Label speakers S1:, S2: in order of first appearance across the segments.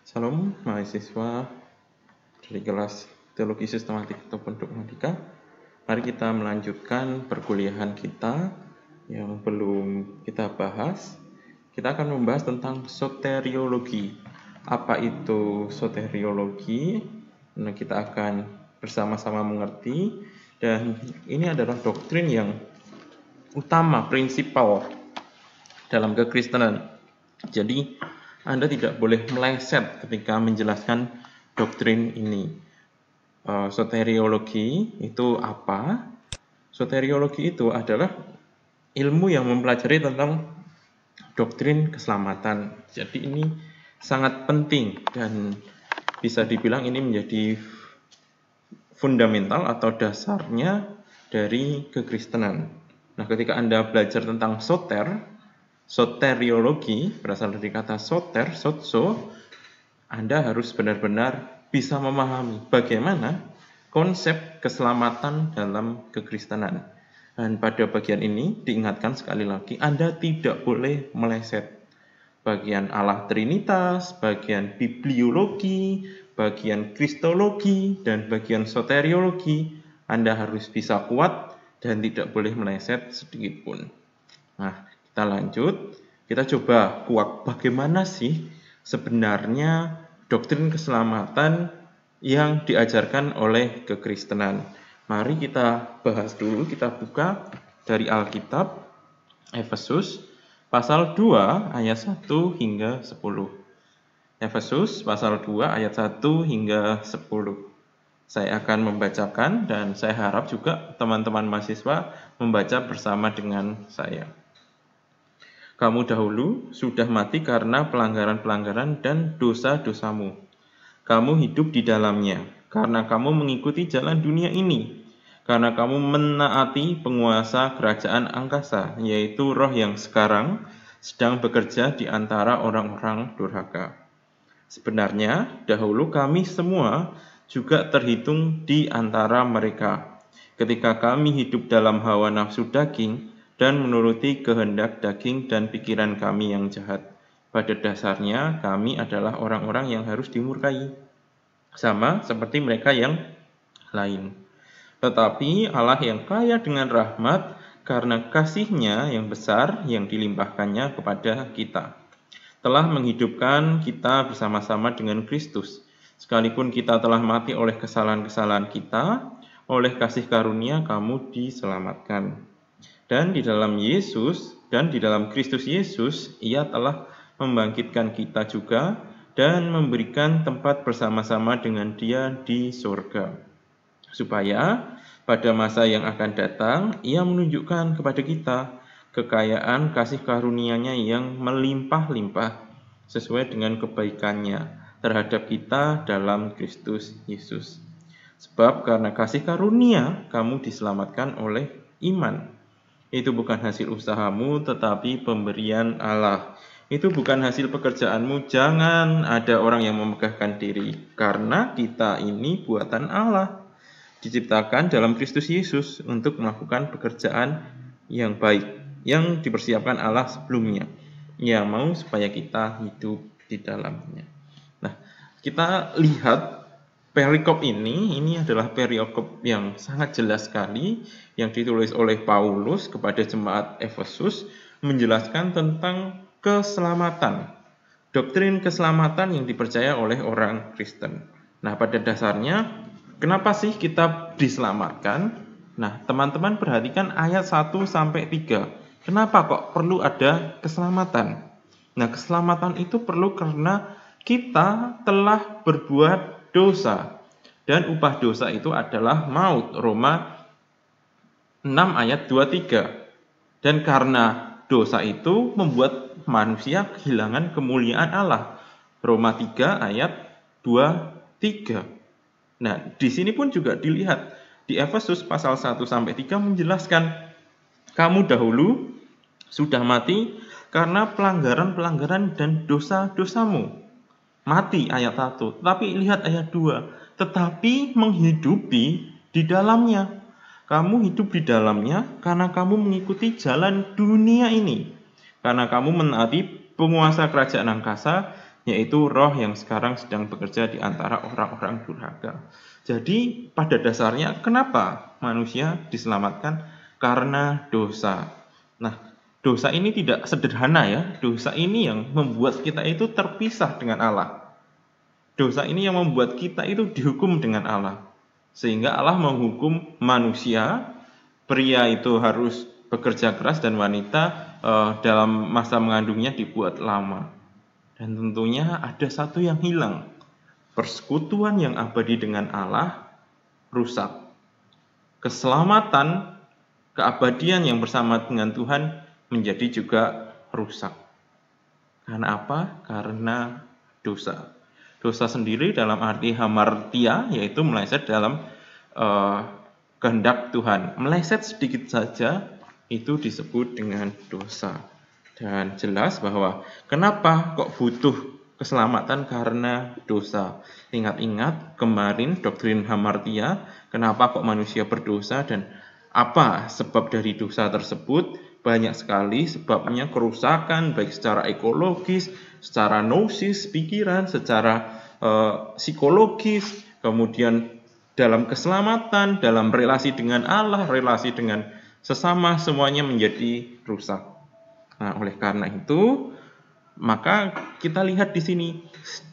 S1: Salam mahasiswa dari kelas Teologi Sistematik ataupun Dogmatika. Mari kita melanjutkan perkuliahan kita yang belum kita bahas. Kita akan membahas tentang soteriologi. Apa itu soteriologi? Nah, kita akan bersama-sama mengerti, dan ini adalah doktrin yang utama, prinsipal dalam kekristenan. Jadi Anda tidak boleh meleset ketika menjelaskan doktrin ini. Soteriologi itu apa? Soteriologi itu adalah ilmu yang mempelajari tentang doktrin keselamatan. Jadi ini sangat penting dan bisa dibilang ini menjadi fundamental atau dasarnya dari kekristenan. Nah, ketika Anda belajar tentang soteriologi berasal dari kata soter, sotso, Anda harus benar-benar bisa memahami bagaimana konsep keselamatan dalam kekristenan. Dan pada bagian ini diingatkan sekali lagi, Anda tidak boleh meleset bagian Allah Trinitas, bagian bibliologi, bagian kristologi, dan bagian soteriologi. Anda harus bisa kuat dan tidak boleh meleset sedikit pun. Nah, kita lanjut. Kita coba kuak bagaimana sih sebenarnya doktrin keselamatan yang diajarkan oleh kekristenan. Mari kita bahas dulu, kita buka dari Alkitab, Efesus, pasal 2 ayat 1 hingga 10. Efesus, pasal 2 ayat 1 hingga 10. Saya akan membacakan dan saya harap juga teman-teman mahasiswa membaca bersama dengan saya. Kamu dahulu sudah mati karena pelanggaran-pelanggaran dan dosa-dosamu. Kamu hidup di dalamnya, karena kamu mengikuti jalan dunia ini, karena kamu menaati penguasa kerajaan angkasa, yaitu roh yang sekarang sedang bekerja di antara orang-orang durhaka. Sebenarnya, dahulu kami semua juga terhitung di antara mereka, ketika kami hidup dalam hawa nafsu daging dan menuruti kehendak daging dan pikiran kami yang jahat. Pada dasarnya, kami adalah orang-orang yang harus dimurkai, sama seperti mereka yang lain. Tetapi Allah yang kaya dengan rahmat, karena kasih-Nya yang besar yang dilimpahkannya kepada kita, telah menghidupkan kita bersama-sama dengan Kristus. Sekalipun kita telah mati oleh kesalahan-kesalahan kita, oleh kasih karunia kamu diselamatkan. Dan di dalam Kristus Yesus, Ia telah membangkitkan kita juga dan memberikan tempat bersama-sama dengan Dia di surga, supaya pada masa yang akan datang Ia menunjukkan kepada kita kekayaan kasih karunia-Nya yang melimpah-limpah sesuai dengan kebaikan-Nya terhadap kita dalam Kristus Yesus. Sebab karena kasih karunia kamu diselamatkan oleh iman. Itu bukan hasil usahamu, tetapi pemberian Allah. Itu bukan hasil pekerjaanmu. Jangan ada orang yang memegahkan diri, karena kita ini buatan Allah, diciptakan dalam Kristus Yesus untuk melakukan pekerjaan yang baik, yang dipersiapkan Allah sebelumnya, yang mau supaya kita hidup di dalamnya. Nah, kita lihat perikop ini adalah perikop yang sangat jelas sekali yang ditulis oleh Paulus kepada jemaat Efesus, menjelaskan tentang keselamatan, doktrin keselamatan yang dipercaya oleh orang Kristen. Nah, pada dasarnya kenapa sih kita diselamatkan? Nah, teman-teman perhatikan ayat 1-3. Kenapa kok perlu ada keselamatan? Nah, keselamatan itu perlu karena kita telah berbuat dosa, dan upah dosa itu adalah maut. Roma 6 ayat 23. Dan karena dosa itu membuat manusia kehilangan kemuliaan Allah. Roma 3 ayat 23. Nah, di sini pun juga dilihat di Efesus pasal 1-3 menjelaskan, kamu dahulu sudah mati karena pelanggaran-pelanggaran dan dosa-dosamu. Mati ayat 1, tapi lihat ayat 2, tetapi menghidupi di dalamnya. Kamu hidup di dalamnya karena kamu mengikuti jalan dunia ini, karena kamu menaati penguasa kerajaan angkasa, yaitu roh yang sekarang sedang bekerja di antara orang-orang durhaka. Jadi pada dasarnya kenapa manusia diselamatkan? Karena dosa. Nah, dosa ini tidak sederhana ya. Dosa ini yang membuat kita itu terpisah dengan Allah. Dosa ini yang membuat kita itu dihukum dengan Allah. Sehingga Allah menghukum manusia, pria itu harus bekerja keras dan wanita dalam masa mengandungnya dibuat lama. Dan tentunya ada satu yang hilang. Persekutuan yang abadi dengan Allah rusak. Keselamatan, keabadian yang bersama dengan Tuhan menjadi juga rusak. Karena apa? Karena dosa. Dosa sendiri dalam arti hamartia, yaitu meleset dalam kehendak Tuhan. Meleset sedikit saja, itu disebut dengan dosa. Dan jelas bahwa kenapa kok butuh keselamatan karena dosa. Ingat-ingat kemarin doktrin hamartia, kenapa kok manusia berdosa dan apa sebab dari dosa tersebut? Banyak sekali sebabnya, kerusakan baik secara ekologis, secara gnosis, pikiran, secara psikologis, kemudian dalam keselamatan, dalam relasi dengan Allah, relasi dengan sesama, semuanya menjadi rusak. Nah, oleh karena itu, maka kita lihat di sini,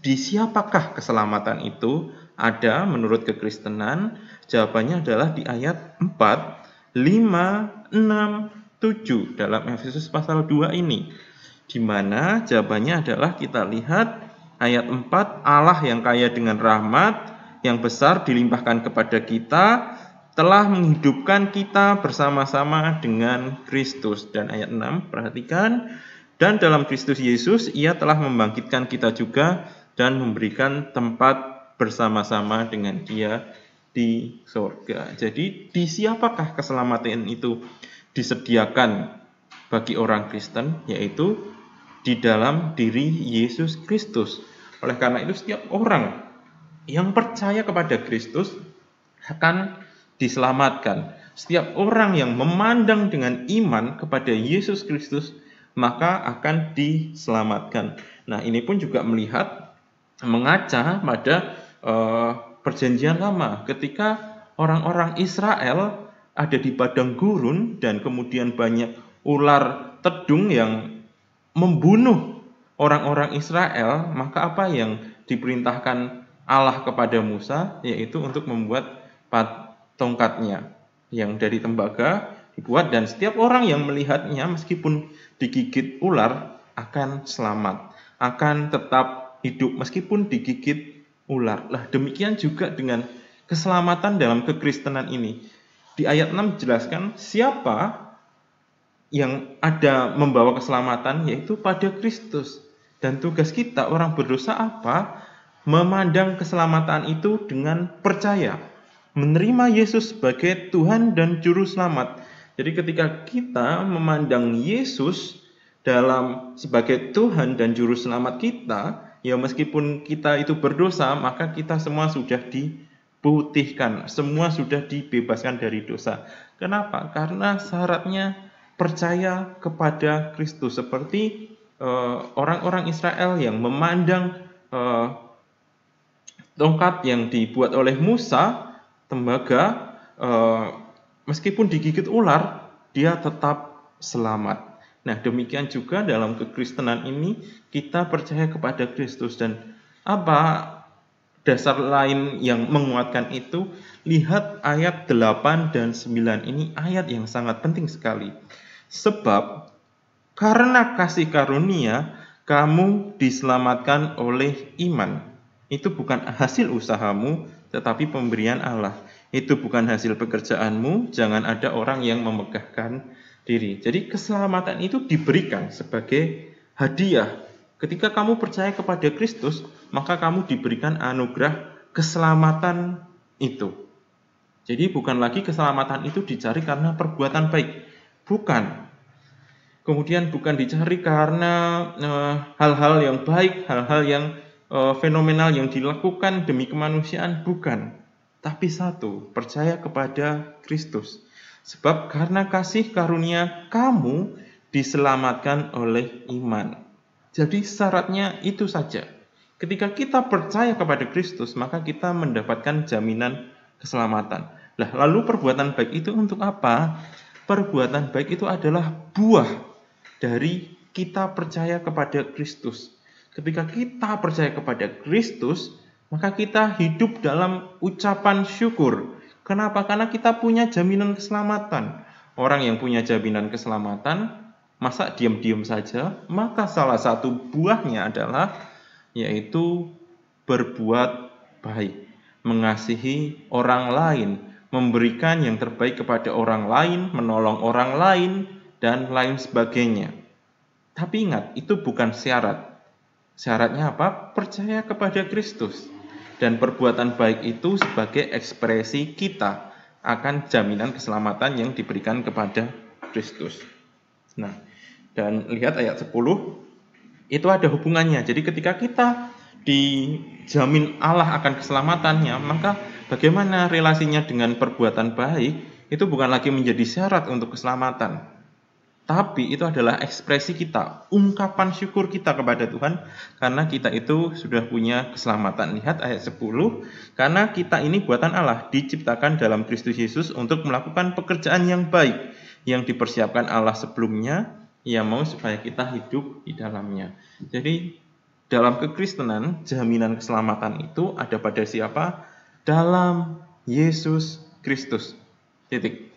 S1: di siapakah keselamatan itu ada menurut kekristenan? Jawabannya adalah di ayat 4, 5, 6, 7 dalam Efesus pasal 2 ini. Di mana jawabannya adalah kita lihat ayat 4, Allah yang kaya dengan rahmat yang besar dilimpahkan kepada kita, telah menghidupkan kita bersama-sama dengan Kristus. Dan ayat 6, perhatikan, dan dalam Kristus Yesus ia telah membangkitkan kita juga dan memberikan tempat bersama-sama dengan Dia di surga. Jadi di siapakah keselamatan itu disediakan bagi orang Kristen? Yaitu di dalam diri Yesus Kristus. Oleh karena itu setiap orang yang percaya kepada Kristus akan diselamatkan. Setiap orang yang memandang dengan iman kepada Yesus Kristus maka akan diselamatkan. Nah, ini pun juga mengaca pada perjanjian lama ketika orang-orang Israel ada di padang gurun dan kemudian banyak ular tedung yang membunuh orang-orang Israel, maka apa yang diperintahkan Allah kepada Musa, yaitu untuk membuat tongkatnya yang dari tembaga dibuat, dan setiap orang yang melihatnya meskipun digigit ular akan selamat, akan tetap hidup meskipun digigit ular. Lah demikian juga dengan keselamatan dalam kekristenan ini. Di ayat 6 dijelaskan siapa yang ada membawa keselamatan, yaitu pada Kristus. Dan tugas kita orang berdosa apa? Memandang keselamatan itu dengan percaya, menerima Yesus sebagai Tuhan dan Juru Selamat. Jadi ketika kita memandang Yesus sebagai Tuhan dan Juru Selamat kita, ya meskipun kita itu berdosa, maka kita semua sudah diputihkan, semua sudah dibebaskan dari dosa. Kenapa? Karena syaratnya percaya kepada Kristus, seperti orang-orang Israel yang memandang tongkat yang dibuat oleh Musa, tembaga, meskipun digigit ular, dia tetap selamat. Nah, demikian juga dalam kekristenan ini kita percaya kepada Kristus. Dan apa dasar lain yang menguatkan itu? Lihat ayat 8 dan 9 ini ayat yang sangat penting sekali. Sebab karena kasih karunia kamu diselamatkan oleh iman. Itu bukan hasil usahamu, tetapi pemberian Allah. Itu bukan hasil pekerjaanmu, jangan ada orang yang memegahkan diri. Jadi keselamatan itu diberikan sebagai hadiah. Ketika kamu percaya kepada Kristus, maka kamu diberikan anugerah keselamatan itu. Jadi bukan lagi keselamatan itu dicari karena perbuatan baik. Bukan. Kemudian bukan dicari karena hal-hal yang baik, hal-hal yang fenomenal yang dilakukan demi kemanusiaan, bukan. Tapi satu, percaya kepada Kristus. Sebab karena kasih karunia kamu diselamatkan oleh iman. Jadi syaratnya itu saja. Ketika kita percaya kepada Kristus, maka kita mendapatkan jaminan keselamatan. Lah, lalu perbuatan baik itu untuk apa? Perbuatan baik itu adalah buah dari kita percaya kepada Kristus. Ketika kita percaya kepada Kristus, maka kita hidup dalam ucapan syukur. Kenapa? Karena kita punya jaminan keselamatan. Orang yang punya jaminan keselamatan, masa diam-diam saja? Maka salah satu buahnya adalah yaitu berbuat baik, mengasihi orang lain, memberikan yang terbaik kepada orang lain, menolong orang lain, dan lain sebagainya. Tapi ingat, itu bukan syarat. Syaratnya apa? Percaya kepada Kristus. Dan perbuatan baik itu sebagai ekspresi kita akan jaminan keselamatan yang diberikan kepada Kristus. Nah, dan lihat ayat 10, itu ada hubungannya. Jadi ketika kita dijamin Allah akan keselamatannya, maka bagaimana relasinya dengan perbuatan baik? Itu bukan lagi menjadi syarat untuk keselamatan, tapi itu adalah ekspresi kita, ungkapan syukur kita kepada Tuhan karena kita itu sudah punya keselamatan. Lihat ayat 10, karena kita ini buatan Allah, diciptakan dalam Kristus Yesus untuk melakukan pekerjaan yang baik yang dipersiapkan Allah sebelumnya. Ia mau supaya kita hidup di dalamnya. Jadi dalam kekristenan, jaminan keselamatan itu ada pada siapa? Dalam Yesus Kristus. Titik.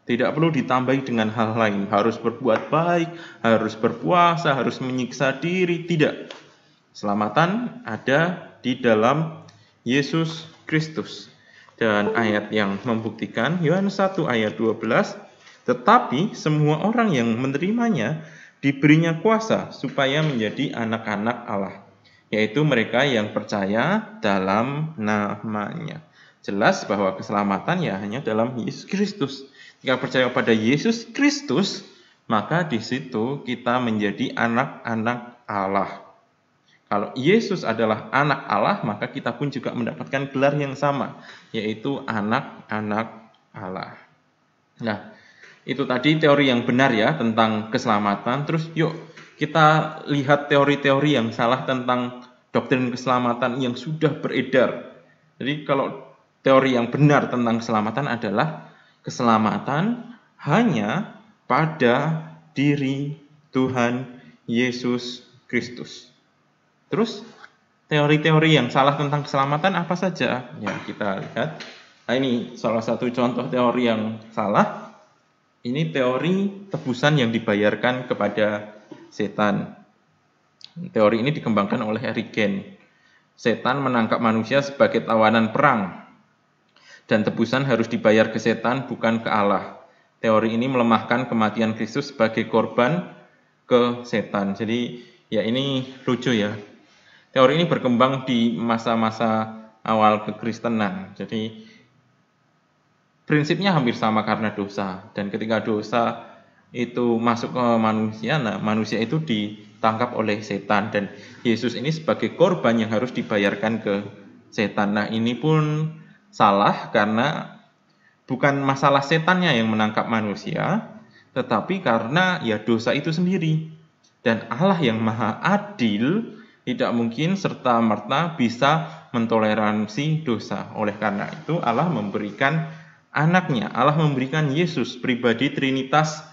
S1: Tidak perlu ditambahi dengan hal lain. Harus berbuat baik, harus berpuasa, harus menyiksa diri. Tidak. Keselamatan ada di dalam Yesus Kristus. Dan ayat yang membuktikan, Yohanes 1 ayat 12, tetapi semua orang yang menerimanya diberinya kuasa supaya menjadi anak-anak Allah, yaitu mereka yang percaya dalam namanya. Jelas bahwa keselamatan ya hanya dalam Yesus Kristus. Jika percaya pada Yesus Kristus, maka di situ kita menjadi anak-anak Allah. Kalau Yesus adalah anak Allah, maka kita pun juga mendapatkan gelar yang sama, yaitu anak-anak Allah. Nah, itu tadi teori yang benar ya tentang keselamatan. Terus yuk kita lihat teori-teori yang salah tentang doktrin keselamatan yang sudah beredar. Jadi kalau teori yang benar tentang keselamatan adalah keselamatan hanya pada diri Tuhan Yesus Kristus. Terus teori-teori yang salah tentang keselamatan apa saja? Ya, kita lihat. Nah, ini salah satu contoh teori yang salah. Ini teori tebusan yang dibayarkan kepada setan. Teori ini dikembangkan oleh Origen. Setan menangkap manusia sebagai tawanan perang. Dan tebusan harus dibayar ke setan, bukan ke Allah. Teori ini melemahkan kematian Kristus sebagai korban ke setan. Jadi ya ini lucu ya. Teori ini berkembang di masa-masa awal kekristenan. Jadi prinsipnya hampir sama karena dosa. Dan ketika dosa itu masuk ke manusia, nah manusia itu ditangkap oleh setan. Dan Yesus ini sebagai korban yang harus dibayarkan ke setan. Nah ini pun salah karena bukan masalah setannya yang menangkap manusia, tetapi karena ya dosa itu sendiri. Dan Allah yang maha adil tidak mungkin serta-merta bisa mentoleransi dosa. Oleh karena itu Allah memberikan anaknya, Allah memberikan Yesus pribadi Trinitas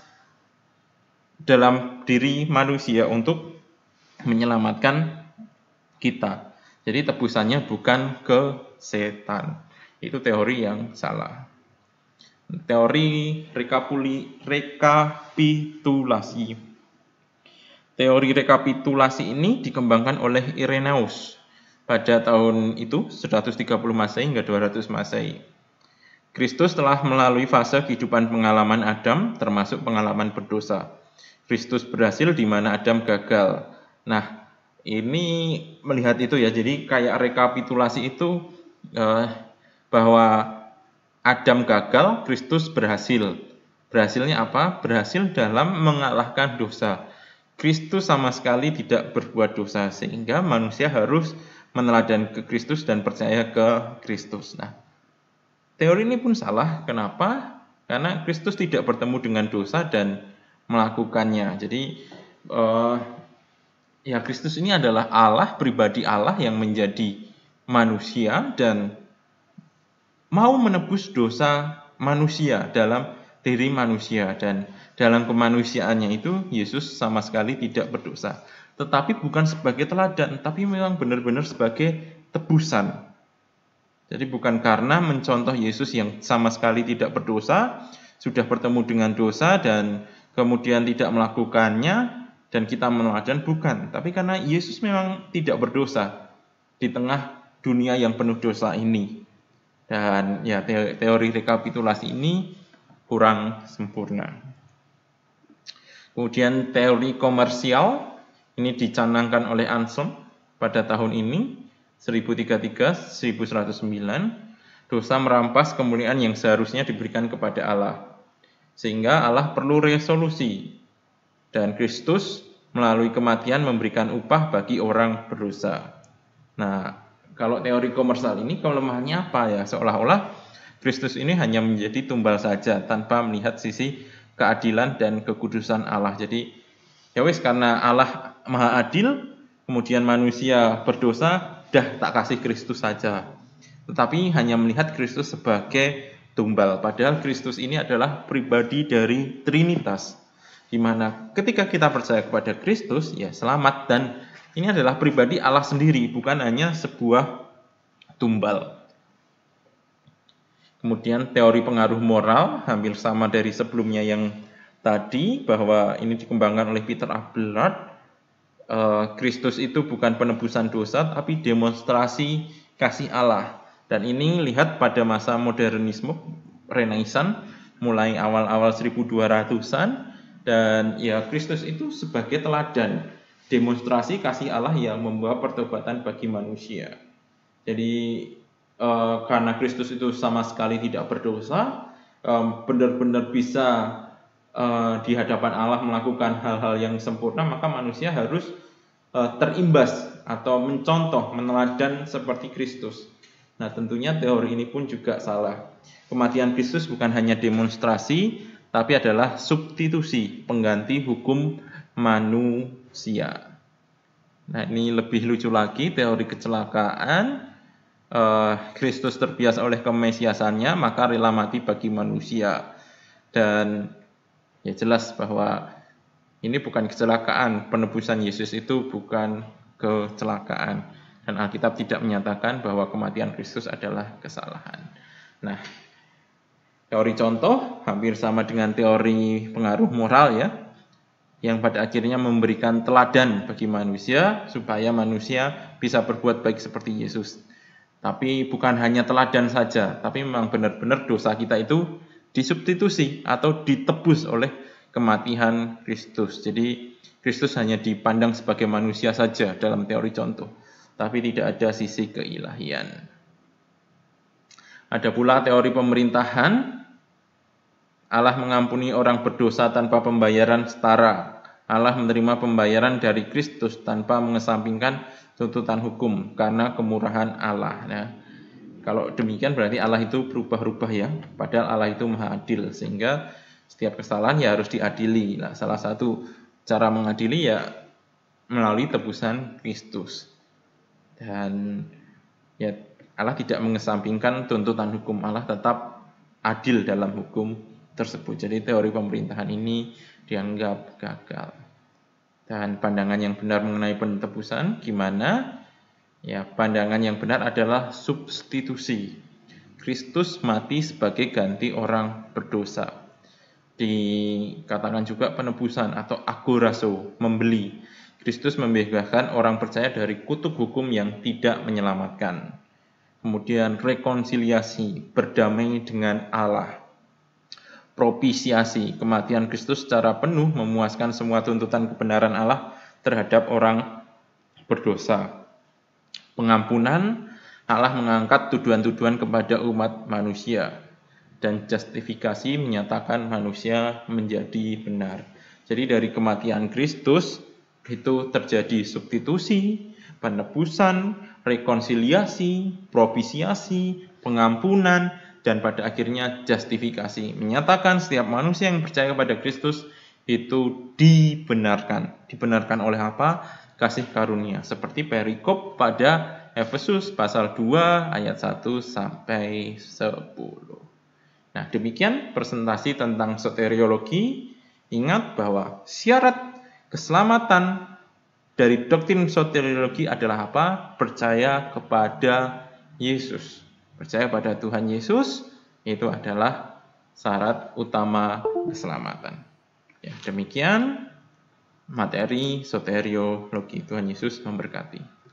S1: dalam diri manusia untuk menyelamatkan kita. Jadi tebusannya bukan ke setan. Itu teori yang salah. Teori rekapitulasi. Teori rekapitulasi ini dikembangkan oleh Irenaeus pada tahun itu 130 Masehi hingga 200 Masehi. Kristus telah melalui fase kehidupan pengalaman Adam, termasuk pengalaman berdosa. Kristus berhasil di mana Adam gagal. Nah, ini melihat itu ya, jadi kayak rekapitulasi itu bahwa Adam gagal, Kristus berhasil. Berhasilnya apa? Berhasil dalam mengalahkan dosa. Kristus sama sekali tidak berbuat dosa, sehingga manusia harus meneladani ke Kristus dan percaya ke Kristus. Nah, teori ini pun salah. Kenapa? Karena Kristus tidak bertemu dengan dosa dan melakukannya. Jadi ya Kristus ini adalah Allah, pribadi Allah yang menjadi manusia dan mau menebus dosa manusia dalam diri manusia, dan dalam kemanusiaannya itu Yesus sama sekali tidak berdosa. Tetapi bukan sebagai teladan, tapi memang benar-benar sebagai tebusan. Jadi bukan karena mencontoh Yesus yang sama sekali tidak berdosa, sudah bertemu dengan dosa dan kemudian tidak melakukannya dan kita meneladan, bukan. Tapi karena Yesus memang tidak berdosa di tengah dunia yang penuh dosa ini. Dan ya teori rekapitulasi ini kurang sempurna. Kemudian teori komersial ini dicanangkan oleh Anselm pada tahun ini 1033-1109. Dosa merampas kemuliaan yang seharusnya diberikan kepada Allah, sehingga Allah perlu resolusi, dan Kristus melalui kematian memberikan upah bagi orang berdosa. Nah, kalau teori komersial ini kelemahannya apa ya? Seolah-olah Kristus ini hanya menjadi tumbal saja tanpa melihat sisi keadilan dan kekudusan Allah. Jadi ya wis, karena Allah maha adil, kemudian manusia berdosa, dah tak kasih Kristus saja. Tetapi hanya melihat Kristus sebagai tumbal. Padahal Kristus ini adalah pribadi dari Trinitas, di mana ketika kita percaya kepada Kristus, ya selamat, dan ini adalah pribadi Allah sendiri, bukan hanya sebuah tumbal. Kemudian teori pengaruh moral hampir sama dari sebelumnya yang tadi, bahwa ini dikembangkan oleh Peter Abelard. Kristus itu bukan penebusan dosa, tapi demonstrasi kasih Allah. Dan ini lihat pada masa modernisme, Renaissance, mulai awal-awal 1200-an, dan ya Kristus itu sebagai teladan, demonstrasi kasih Allah yang membawa pertobatan bagi manusia. Jadi karena Kristus itu sama sekali tidak berdosa, benar-benar bisa di hadapan Allah melakukan hal-hal yang sempurna, maka manusia harus terimbas atau mencontoh, meneladan seperti Kristus. Nah, tentunya teori ini pun juga salah. Kematian Kristus bukan hanya demonstrasi, tapi adalah substitusi, pengganti hukum manusia. Nah, ini lebih lucu lagi teori kecelakaan. Kristus terbiasa oleh kemesiasannya, maka rela mati bagi manusia. Dan ya jelas bahwa ini bukan kecelakaan, penebusan Yesus itu bukan kecelakaan. Dan Alkitab tidak menyatakan bahwa kematian Kristus adalah kesalahan. Nah, teori contoh hampir sama dengan teori pengaruh moral ya, yang pada akhirnya memberikan teladan bagi manusia supaya manusia bisa berbuat baik seperti Yesus. Tapi bukan hanya teladan saja, tapi memang benar-benar dosa kita itu disubstitusi atau ditebus oleh kematian Kristus. Jadi Kristus hanya dipandang sebagai manusia saja dalam teori contoh, tapi tidak ada sisi keilahian. Ada pula teori pemerintahan. Allah mengampuni orang berdosa tanpa pembayaran setara. Allah menerima pembayaran dari Kristus tanpa mengesampingkan tuntutan hukum karena kemurahan Allah. Nah, kalau demikian berarti Allah itu berubah-ubah ya, padahal Allah itu maha adil, sehingga setiap kesalahan ya harus diadili. Nah, salah satu cara mengadili ya melalui tebusan Kristus. Dan ya Allah tidak mengesampingkan tuntutan hukum, Allah tetap adil dalam hukum tersebut. Jadi teori pemerintahan ini dianggap gagal. Dan pandangan yang benar mengenai penebusan gimana? Ya, pandangan yang benar adalah substitusi. Kristus mati sebagai ganti orang berdosa. Dikatakan juga penebusan atau agorazo, membeli. Kristus membebaskan orang percaya dari kutuk hukum yang tidak menyelamatkan. Kemudian rekonsiliasi, berdamai dengan Allah. Propisiasi, kematian Kristus secara penuh memuaskan semua tuntutan kebenaran Allah terhadap orang berdosa. Pengampunan, Allah mengangkat tuduhan-tuduhan kepada umat manusia. Dan justifikasi menyatakan manusia menjadi benar. Jadi dari kematian Kristus itu terjadi substitusi, penebusan, rekonsiliasi, propisiasi, pengampunan, dan pada akhirnya justifikasi, menyatakan setiap manusia yang percaya kepada Kristus itu dibenarkan. Dibenarkan oleh apa? kasih karunia, seperti perikop pada Efesus pasal 2 ayat 1 sampai 10. Nah, demikian presentasi tentang soteriologi. Ingat bahwa syarat keselamatan dari doktrin soteriologi adalah apa? Percaya kepada Yesus. Percaya pada Tuhan Yesus itu adalah syarat utama keselamatan. Ya, demikian materi soteriologi. Tuhan Yesus memberkati.